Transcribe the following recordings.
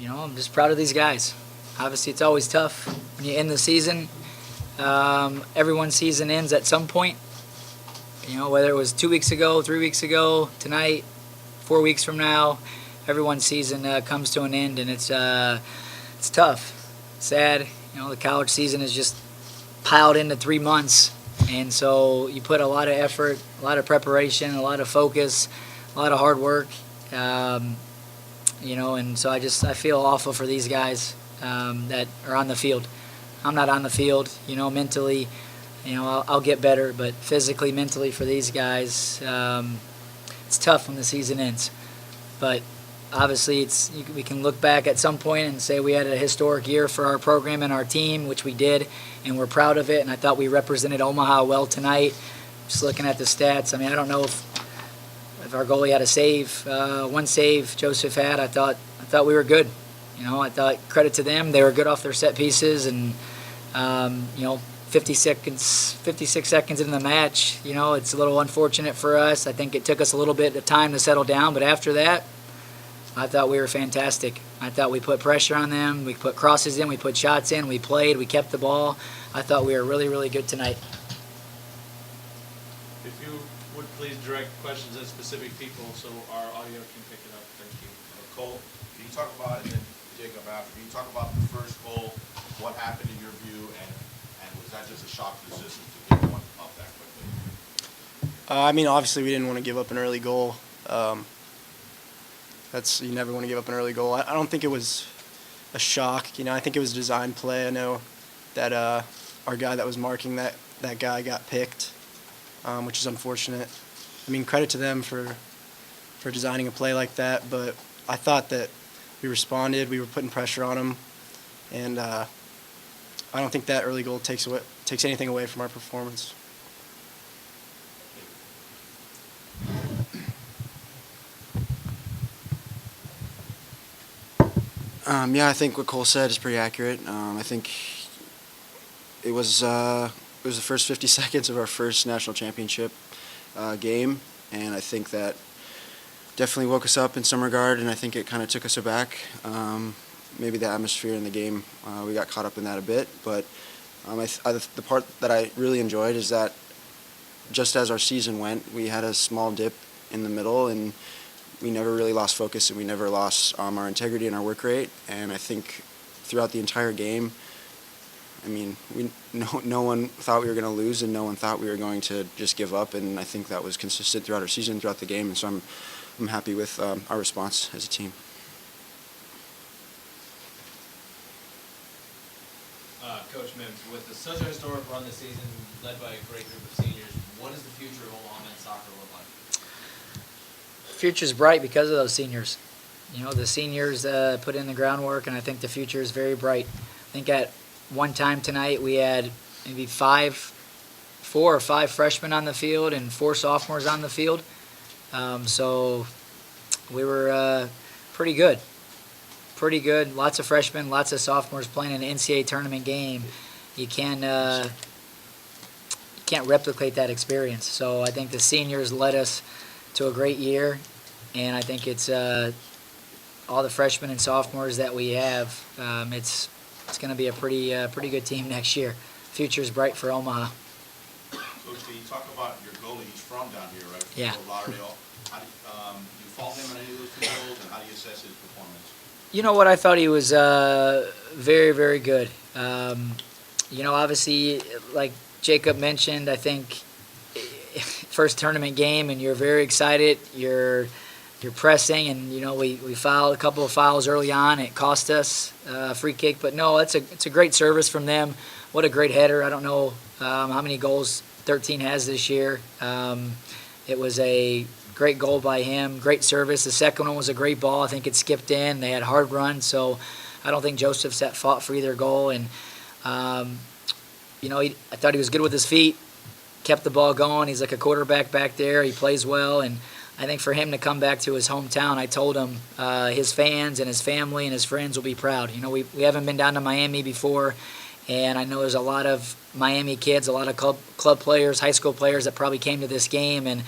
I'm just proud of these guys. Obviously, it's always tough when you end the season. Everyone's season ends at some point. Whether it was 2 weeks ago, 3 weeks ago, tonight, 4 weeks from now, everyone's season comes to an end, and it's tough, sad. The college season is just piled into 3 months, and so you put a lot of effort, a lot of preparation, a lot of focus, a lot of hard work. And so I feel awful for these guys that are on the field. I'm not on the field, mentally. I'll get better, but physically, mentally for these guys, it's tough when the season ends. But obviously, we can look back at some point and say we had a historic year for our program and our team, which we did, and we're proud of it. And I thought we represented Omaha well tonight. Just looking at the stats, I don't know if our goalie had a save, one save Joseph had. I thought we were good. I thought credit to them. They were good off their set pieces, and 56 seconds into the match, it's a little unfortunate for us. I think it took us a little bit of time to settle down, but after that, I thought we were fantastic. I thought we put pressure on them. We put crosses in. We put shots in. We played. We kept the ball. I thought we were really, really good tonight. If you would please direct questions at specific people so our audio can pick it up. Thank you. Cole, can you talk about, and then Jacob after, can you talk about the first goal, what happened in your view, and was that just a shock to the system to get one up that quickly? Obviously we didn't want to give up an early goal. You never want to give up an early goal. I don't think it was a shock. I think it was a design play. I know that our guy that was marking that guy got picked, which is unfortunate. Credit to them for designing a play like that, but I thought that we responded. We were putting pressure on them, and I don't think that early goal takes anything away from our performance. I think what Cole said is pretty accurate. I think it was the first 50 seconds of our first national championship game, and I think that definitely woke us up in some regard, and I think it kind of took us aback. Maybe the atmosphere in the game, we got caught up in that a bit, but the part that I really enjoyed is that just as our season went, we had a small dip in the middle, and we never really lost focus, and we never lost our integrity and our work rate. And I think throughout the entire game, no one thought we were going to lose, and no one thought we were going to just give up. And I think that was consistent throughout our season, throughout the game. And so I'm happy with our response as a team. Coach Mims, with such a historic run this season, led by a great group of seniors, what does the future of Omaha men's soccer look like? Future's bright because of those seniors. The seniors put in the groundwork, and I think the future is very bright. I think at one time tonight we had maybe 4 or 5 freshmen on the field and 4 sophomores on the field. So we were pretty good. Lots of freshmen, lots of sophomores playing in an NCAA tournament game. You can't replicate that experience. So I think the seniors led us to a great year, and I think it's all the freshmen and sophomores that we have. It's going to be a pretty good team next year. Future's bright for Omaha. Coach, can you talk about your goalie? He's from down here, right? Yeah. From Lauderdale. How do you fault him on any of those 2 goals, and how do you assess his performance? I thought he was very, very good. Obviously, like Jacob mentioned, I think first tournament game, and you're very excited. You're pressing, and we fouled a couple of fouls early on. It cost us a free kick, but no, it's a great service from them. What a great header! I don't know how many goals 13 has this year. It was a great goal by him, great service. The second one was a great ball. I think it skipped in. They had hard runs, so I don't think Joseph's at fault for either goal. And I thought he was good with his feet, kept the ball going. He's like a quarterback back there. He plays well, and I think for him to come back to his hometown, I told him his fans and his family and his friends will be proud. We haven't been down to Miami before, and I know there's a lot of Miami kids, a lot of club players, high school players that probably came to this game, and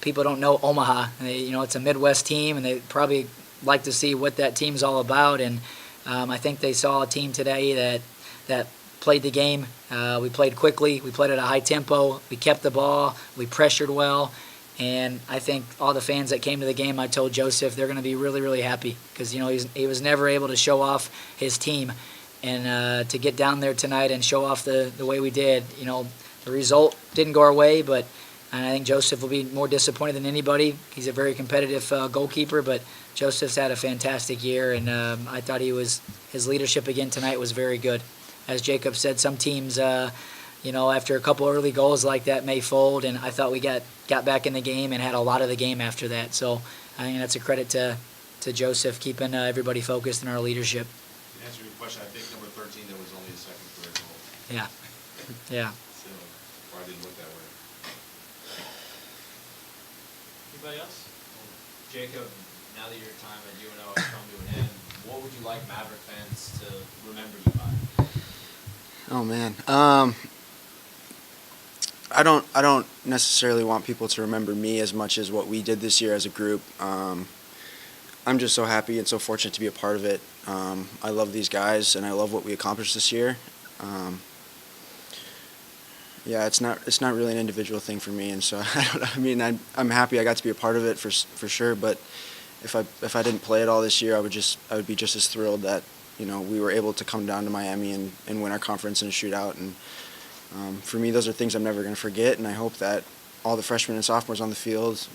people don't know Omaha. It's a Midwest team, and they probably like to see what that team's all about. And I think they saw a team today that played the game. We played quickly. We played at a high tempo. We kept the ball. We pressured well. And I think all the fans that came to the game, I told Joseph, they're going to be really, really happy because, he was never able to show off his team. And to get down there tonight and show off the way we did, the result didn't go our way, but I think Joseph will be more disappointed than anybody. He's a very competitive goalkeeper, but Joseph's had a fantastic year, and I thought his leadership again tonight was very good. As Jacob said, some teams, after a couple early goals like that may fold, and I thought we got back in the game and had a lot of the game after that. So I think that's a credit to Joseph keeping everybody focused in our leadership. To answer your question, I think number 13, that was only his second career goal. Yeah. Yeah. So, or I didn't look that way. Anybody else? Jacob, now that your time at UNO has come to an end, what would you like Maverick fans to remember you by? Oh man, I don't necessarily want people to remember me as much as what we did this year as a group. I'm just so happy and so fortunate to be a part of it. I love these guys and I love what we accomplished this year. Yeah, it's not really an individual thing for me, and so I'm happy I got to be a part of it for sure. But if I didn't play at all this year, I would be just as thrilled that we were able to come down to Miami and win our conference in a shootout. And for me, those are things I'm never going to forget. And I hope that all the freshmen and sophomores on the field,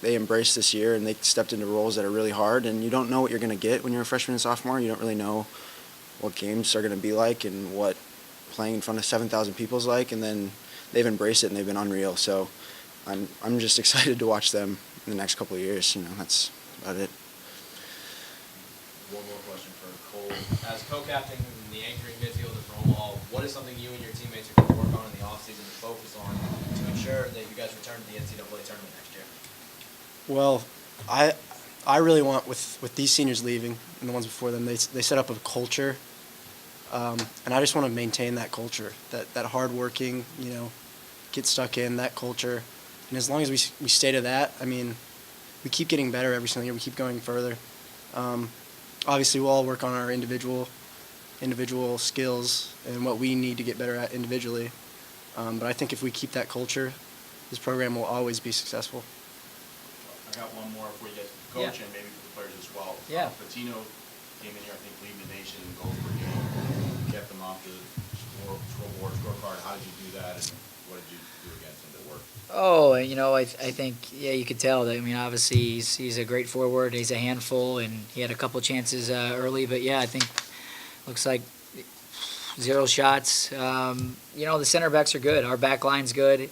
they embraced this year and they stepped into roles that are really hard. And you don't know what you're going to get when you're a freshman and sophomore. You don't really know what games are going to be like and what playing in front of 7,000 people is like. And then they've embraced it and they've been unreal. So I'm just excited to watch them in the next couple of years. That's about it. One more question for Cole. As co-captain and the anchoring midfielder for Omaha, what is something you and your teammates are going to work on in the offseason to focus on to ensure that you guys return to the NCAA tournament next year? Well, I really want with these seniors leaving and the ones before them, they set up a culture, and I just want to maintain that culture, that hardworking, get stuck in that culture, and as long as we stay to that, we keep getting better every single year. We keep going further. Obviously, we'll all work on our individual skills and what we need to get better at individually. But I think if we keep that culture, this program will always be successful. I got one more before you get to the coach and maybe for the players as well. Yeah. Patino came in here, I think, leading the nation in goals per game, kept them off the scoreboard, scorecard. How did you do that, and what did you do against them that worked? Oh, I think, you could tell that. Obviously he's a great forward. He's a handful, and he had a couple chances early. But I think looks like 0 shots. The center backs are good. Our back line's good.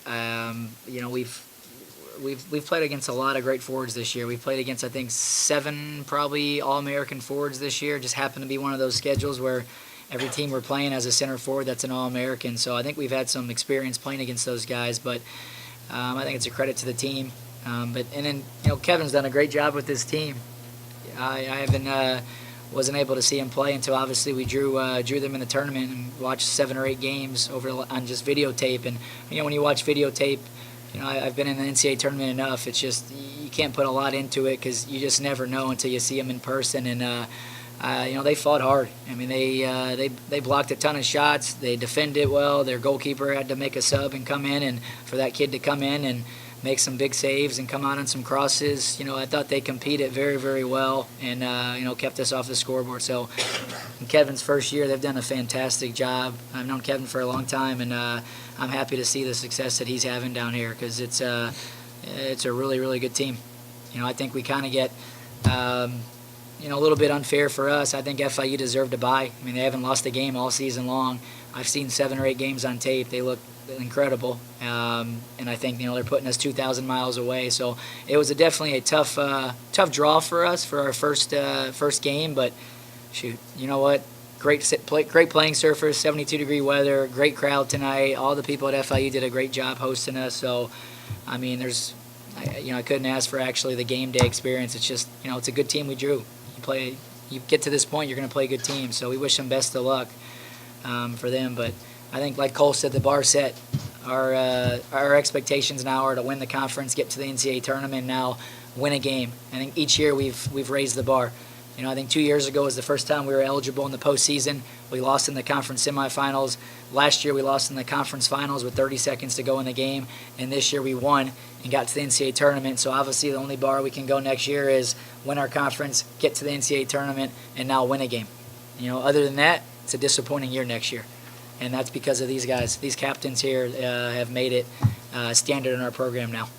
We've played against a lot of great forwards this year. We've played against, I think, 7 probably All-American forwards this year. Just happened to be one of those schedules where every team we're playing has a center forward that's an All-American. So I think we've had some experience playing against those guys. But I think it's a credit to the team. Kevin's done a great job with this team. I wasn't able to see him play until obviously we drew them in the tournament and watched 7 or 8 games on just videotape. And when you watch videotape, I've been in the NCAA tournament enough. It's just you can't put a lot into it because you just never know until you see them in person. And they fought hard. They blocked a ton of shots. They defended well. Their goalkeeper had to make a sub and come in, and for that kid to come in and make some big saves and come out on some crosses, I thought they competed very, very well and kept us off the scoreboard. So in Kevin's first year, they've done a fantastic job. I've known Kevin for a long time, and I'm happy to see the success that he's having down here because it's a really, really good team. I think we kind of get a little bit unfair for us. I think FIU deserved a bye. They haven't lost a game all season long. I've seen 7 or 8 games on tape. They look incredible, and I think they're putting us 2,000 miles away. So it was definitely a tough draw for us for our first game. But shoot, you know what? Great playing surface, 72-degree weather, great crowd tonight. All the people at FIU did a great job hosting us. So I couldn't ask for actually the game day experience. It's just it's a good team we drew. You get to this point, you're going to play a good team. So we wish them best of luck for them. But I think, like Cole said, the bar set. Our expectations now are to win the conference, get to the NCAA tournament. Now win a game. I think each year we've raised the bar. You know, I think 2 years ago was the first time we were eligible in the postseason. We lost in the conference semifinals. Last year we lost in the conference finals with 30 seconds to go in the game, and this year we won and got to the NCAA tournament. So obviously the only bar we can go next year is win our conference, get to the NCAA tournament, and now win a game. You know, other than that, it's a disappointing year next year, and that's because of these guys. These captains here have made it standard in our program now.